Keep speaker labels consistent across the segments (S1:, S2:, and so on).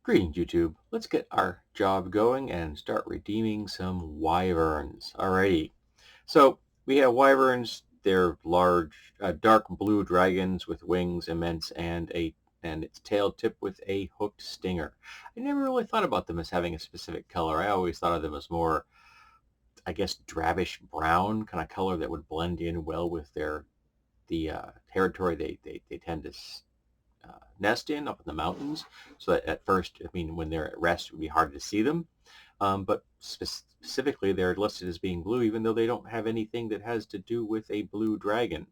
S1: Greetings, YouTube. Let's get our job going and start redeeming some wyverns. Alrighty. So we have wyverns. They're large, dark blue dragons with wings immense and its tail tipped with a hooked stinger. I never really thought about them as having a specific color. I always thought of them as more, I guess, drabbish brown kind of color that would blend in well with the territory they tend to nest in up in the mountains. So that at first, I mean, when they're at rest, it would be hard to see them. But specifically, they're listed as being blue, even though they don't have anything that has to do with a blue dragon.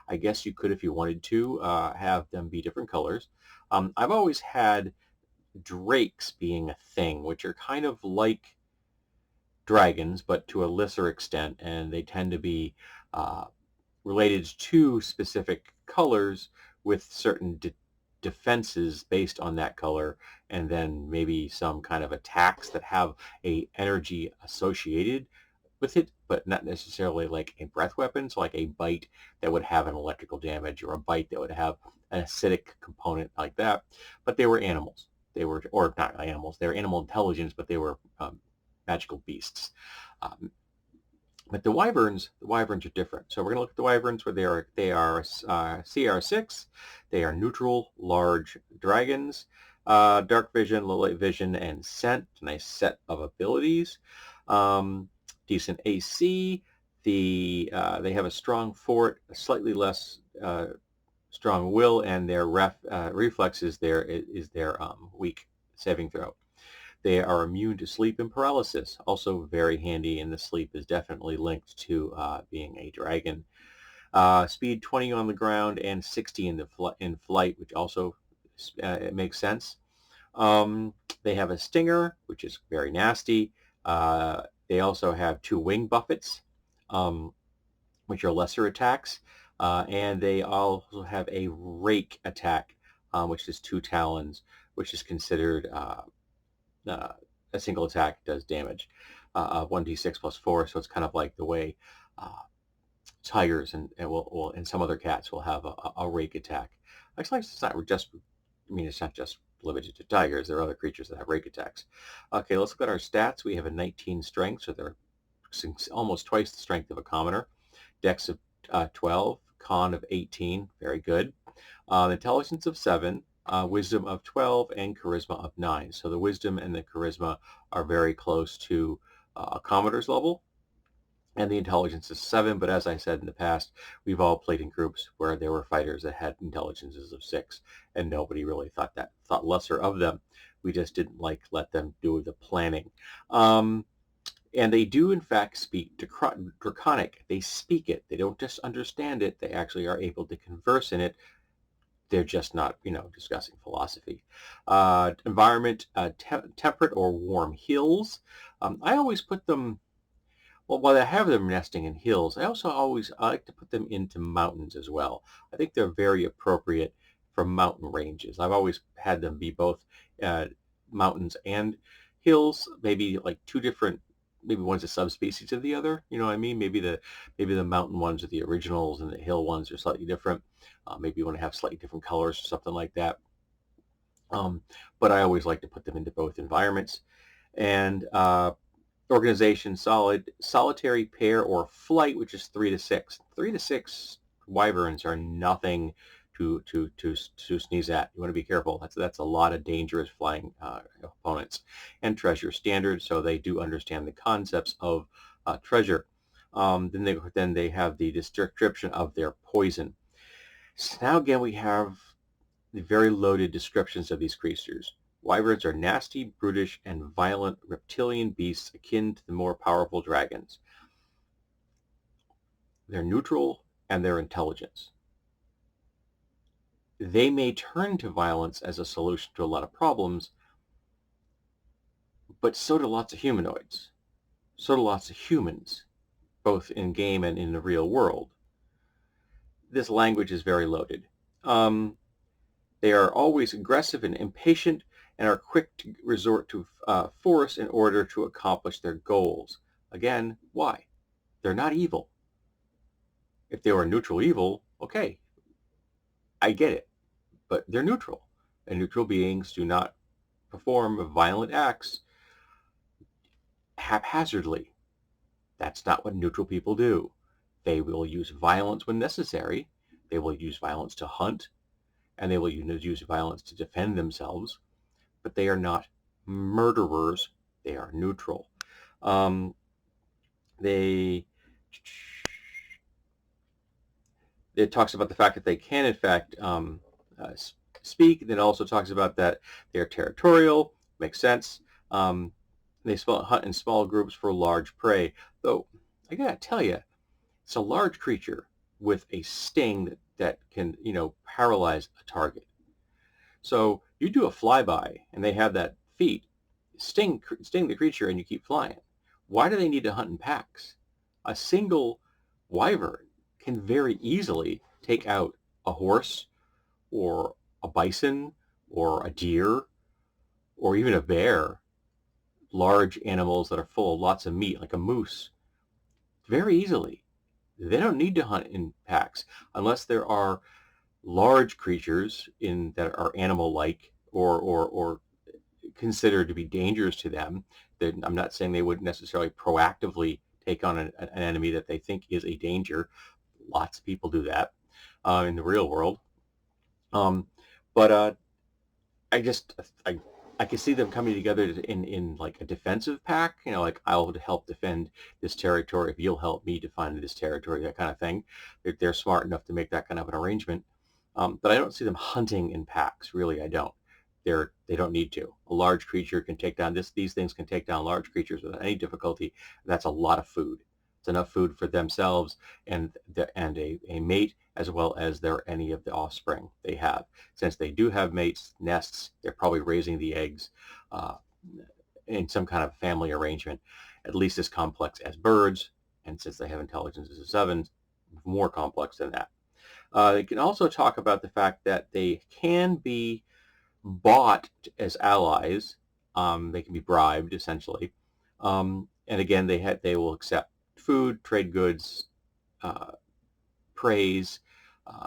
S1: I guess you could, if you wanted to, have them be different colors. I've always had drakes being a thing, which are kind of like dragons, but to a lesser extent, and they tend to be uh, related to specific colors with certain defenses based on that color, and then maybe some kind of attacks that have a energy associated with it, but not necessarily like a breath weapon. So like a bite that would have an electrical damage, or a bite that would have an acidic component like that. But they were animals. They were, or not animals. They were animal intelligence, but they were magical beasts. Um, but the wyverns are different. So we're going to look at the wyverns where they are CR6. They are neutral, large dragons, dark vision, low light vision, and scent. A nice set of abilities. Um, Decent AC. They have a strong fort, a slightly less strong will, and their reflexes is their weak saving throw. They are immune to sleep and paralysis. Also very handy, and the sleep is definitely linked to being a dragon. Speed 20 on the ground and 60 in flight, which also it makes sense. They have a stinger, which is very nasty. They also have two wing buffets, um, which are lesser attacks. And they also have a rake attack, which is two talons, which is considered uh, a single attack does damage. 1d6 plus 4, so it's kind of like the way uh, tigers and some other cats will have a rake attack. Actually, it's not just, I mean, it's not just limited to tigers. There are other creatures that have rake attacks. Okay, let's look at our stats. We have a 19 strength, so they're almost twice the strength of a commoner. Dex of 12, con of 18, very good. Intelligence of 7, wisdom of 12, and charisma of 9. So the wisdom and the charisma are very close to a commoner's level, and the intelligence is 7. But as I said in the past, we've all played in groups where there were fighters that had intelligences of 6, and nobody really thought lesser of them. We just didn't let them do the planning. And they do, in fact, speak Draconic. They speak it. They don't just understand it. They actually are able to converse in it. They're just not, discussing philosophy. Environment, temperate or warm hills. I always put them, well, while I have them nesting in hills, I like to put them into mountains as well. I think they're very appropriate for mountain ranges. I've always had them be both uh, mountains and hills, maybe like two different, maybe one's a subspecies of the other. You know what I mean? Maybe the mountain ones are the originals and the hill ones are slightly different. Maybe you want to have slightly different colors or something like that. Um, but I always like to put them into both environments. And organization, solitary, pair, or flight, which is 3 to 6. 3 to 6 wyverns are nothing to sneeze at. You want to be careful. That's a lot of dangerous flying opponents. And treasure standard, so they do understand the concepts of treasure. Then they have the description of their poison. So now again we have the very loaded descriptions of these creatures. Wyverns are nasty, brutish, and violent reptilian beasts akin to the more powerful dragons. They're neutral and they're intelligence. They may turn to violence as a solution to a lot of problems, but so do lots of humanoids. So do lots of humans, both in game and in the real world. This language is very loaded. They are always aggressive and impatient and are quick to resort to force in order to accomplish their goals. Again, why? They're not evil. If they were neutral evil, okay, I get it. But they're neutral. And neutral beings do not perform violent acts haphazardly. That's not what neutral people do. They will use violence when necessary. They will use violence to hunt, and they will use violence to defend themselves, but they are not murderers. They are neutral. Um, they it talks about the fact that they can, in fact, uh, speak. Then it also talks about that they are territorial. Makes sense. They hunt in small groups for large prey. Though I gotta tell you, it's a large creature with a sting that can, paralyze a target. So you do a flyby, and they have that feat, sting the creature, and you keep flying. Why do they need to hunt in packs? A single wyvern can very easily take out a horse or a bison or a deer or even a bear, large animals that are full of lots of meat, like a moose, very easily. They don't need to hunt in packs unless there are large creatures that are animal-like or considered to be dangerous to them. Then I'm not saying they would necessarily proactively take on an enemy that they think is a danger. Lots of people do that in the real world. But I just I can see them coming together in like a defensive pack. Like I'll help defend this territory if you'll help me defend this territory, that kind of thing. They're smart enough to make that kind of an arrangement. But I don't see them hunting in packs. Really, I don't. They don't need to. A large creature can take down these things can take down large creatures without any difficulty. That's a lot of food. It's enough food for themselves and a mate, as well as any of the offspring they have. Since they do have mates, nests, they're probably raising the eggs uh, in some kind of family arrangement, at least as complex as birds. And since they have intelligence as a 7, more complex than that. They can also talk about the fact that they can be bought as allies. They can be bribed, essentially. And again, they will accept food, trade goods, uh, praise.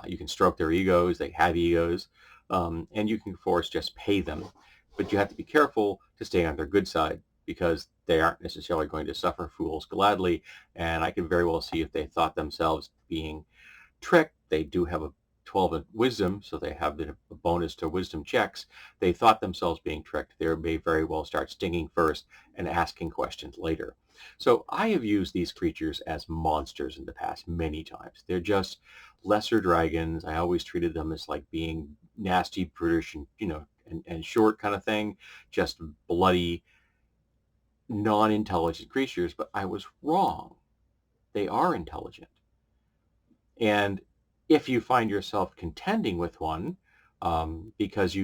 S1: You can stroke their egos. They have egos. And you can, of course, just pay them. But you have to be careful to stay on their good side because they aren't necessarily going to suffer fools gladly. And I can very well see if they thought themselves being tricked. They do have a 12 in wisdom, so they have the bonus to wisdom checks. They thought themselves being tricked. They may very well start stinging first and asking questions later. So I have used these creatures as monsters in the past many times. They're just lesser dragons. I always treated them as like being nasty, brutish, and short kind of thing, just bloody, non-intelligent creatures. But I was wrong. They are intelligent. And if you find yourself contending with one because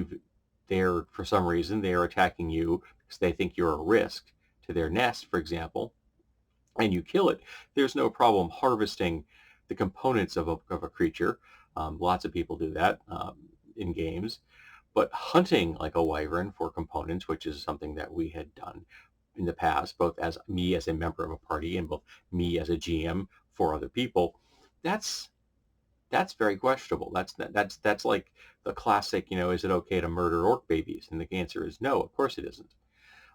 S1: for some reason, they are attacking you because they think you're a risk to their nest, for example, and you kill it, there's no problem harvesting the components of a creature. Lots of people do that in games. But hunting like a wyvern for components, which is something that we had done in the past, both as me as a member of a party and both me as a GM for other people, that's very questionable. That's like the classic, is it okay to murder orc babies? And the answer is no, of course it isn't.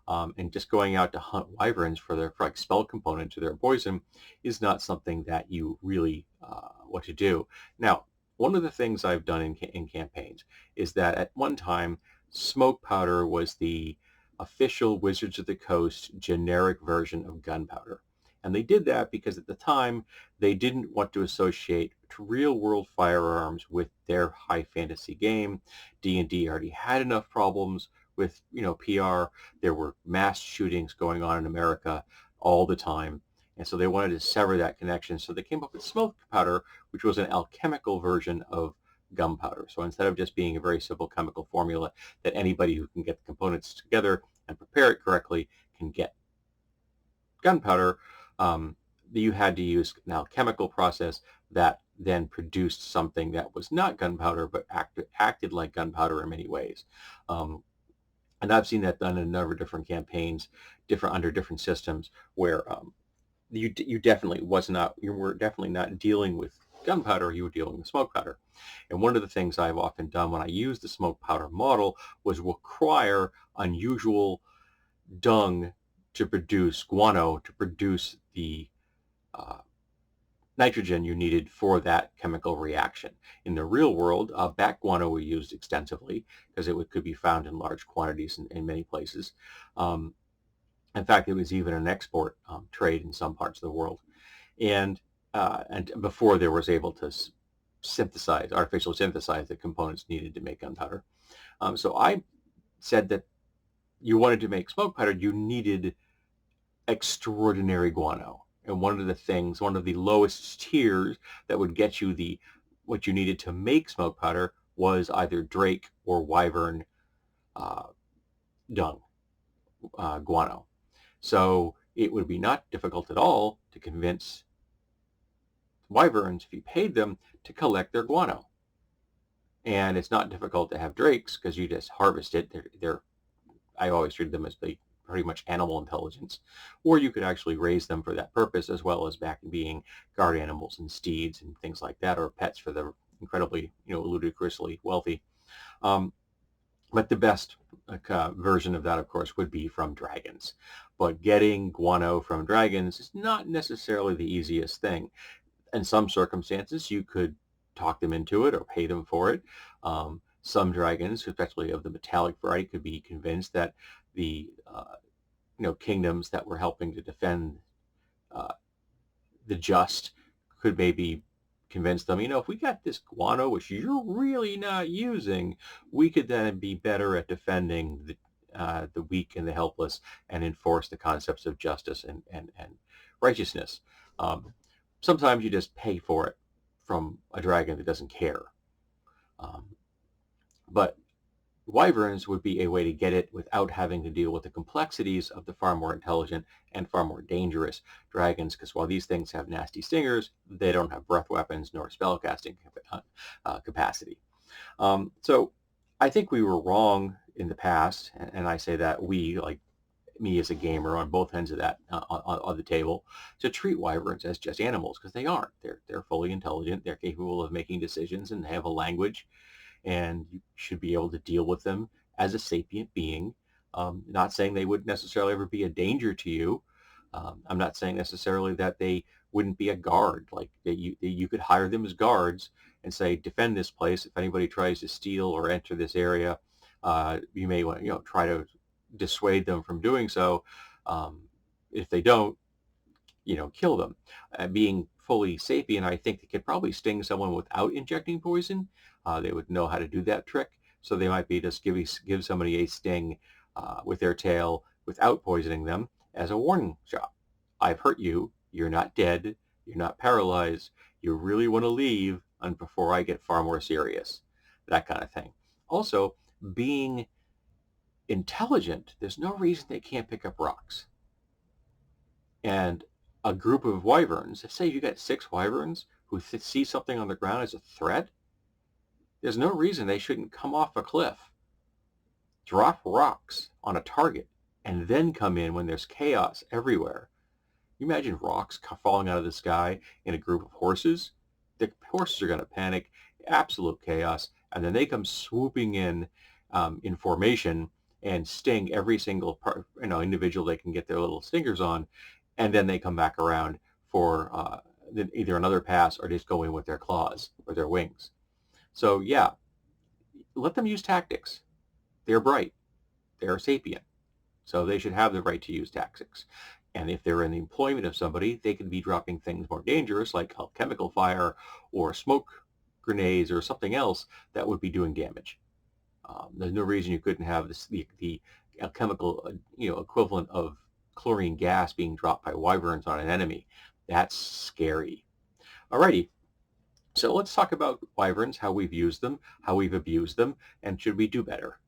S1: And just going out to hunt wyverns for like spell component to their poison is not something that you really want to do. Now, one of the things I've done in campaigns is that at one time, smoke powder was the official Wizards of the Coast generic version of gunpowder. And they did that because at the time, they didn't want to associate real-world firearms with their high fantasy game. D&D already had enough problems with, PR. There were mass shootings going on in America all the time. And so they wanted to sever that connection. So they came up with smoke powder, which was an alchemical version of gunpowder. So instead of just being a very simple chemical formula that anybody who can get the components together and prepare it correctly can get gunpowder, you had to use an alchemical process that then produced something that was not gunpowder but acted like gunpowder in many ways. And I've seen that done in a number of different campaigns, under different systems, where you were definitely not dealing with gunpowder, you were dealing with smoke powder. And one of the things I've often done when I use the smoke powder model was require unusual dung to produce guano, to produce the uh, nitrogen you needed for that chemical reaction. In the real world, bat guano we used extensively because could be found in large quantities in many places. Um, in fact, it was even an export trade in some parts of the world. And before there was able to artificially synthesize the components needed to make gunpowder. So I said that you wanted to make smoke powder, you needed extraordinary guano. And one of the lowest tiers that would get you what you needed to make smoke powder was either drake or wyvern uh, dung, guano. So it would be not difficult at all to convince wyverns, if you paid them, to collect their guano. And it's not difficult to have drakes because you just harvest it. I always treat them as pretty much animal intelligence. Or you could actually raise them for that purpose, as well as back being guard animals and steeds and things like that, or pets for the incredibly, ludicrously wealthy. Um, but the best version of that, of course, would be from dragons. But getting guano from dragons is not necessarily the easiest thing. In some circumstances, you could talk them into it or pay them for it. Some dragons, especially of the metallic variety, could be convinced that the kingdoms that were helping to defend uh, the just could maybe convince them, if we got this guano, which you're really not using, we could then be better at defending the weak and the helpless and enforce the concepts of justice and righteousness. Sometimes you just pay for it from a dragon that doesn't care. But wyverns would be a way to get it without having to deal with the complexities of the far more intelligent and far more dangerous dragons, because while these things have nasty stingers, they don't have breath weapons nor spellcasting capacity. So I think we were wrong in the past, and I say that we, like me as a gamer on both ends of that on the table, to treat wyverns as just animals, because they aren't. They're fully intelligent. They're capable of making decisions, and they have a language, and you should be able to deal with them as a sapient being. Not saying they would necessarily ever be a danger to you. I'm not saying necessarily that they wouldn't be a guard. Like you could hire them as guards and say, defend this place. If anybody tries to steal or enter this area, you may want try to dissuade them from doing so. If they don't, kill them. Being fully sapient, I think they could probably sting someone without injecting poison. They would know how to do that trick. So they might be just give somebody a sting with their tail without poisoning them as a warning shot. I've hurt you. You're not dead. You're not paralyzed. You really want to leave and before I get far more serious. That kind of thing. Also, being intelligent, there's no reason they can't pick up rocks. And a group of wyverns, say you got 6 wyverns who see something on the ground as a threat, there's no reason they shouldn't come off a cliff, drop rocks on a target, and then come in when there's chaos everywhere. You imagine rocks falling out of the sky in a group of horses? The horses are going to panic, absolute chaos, and then they come swooping in formation and sting every single individual they can get their little stingers on, and then they come back around for either another pass or just go in with their claws or their wings. So yeah, let them use tactics. They're bright. They're sapient. So they should have the right to use tactics. And if they're in the employment of somebody, they can be dropping things more dangerous like chemical fire or smoke grenades or something else that would be doing damage. There's no reason you couldn't have the chemical equivalent of chlorine gas being dropped by wyverns on an enemy. That's scary. Alrighty, so let's talk about wyverns, how we've used them, how we've abused them, and should we do better?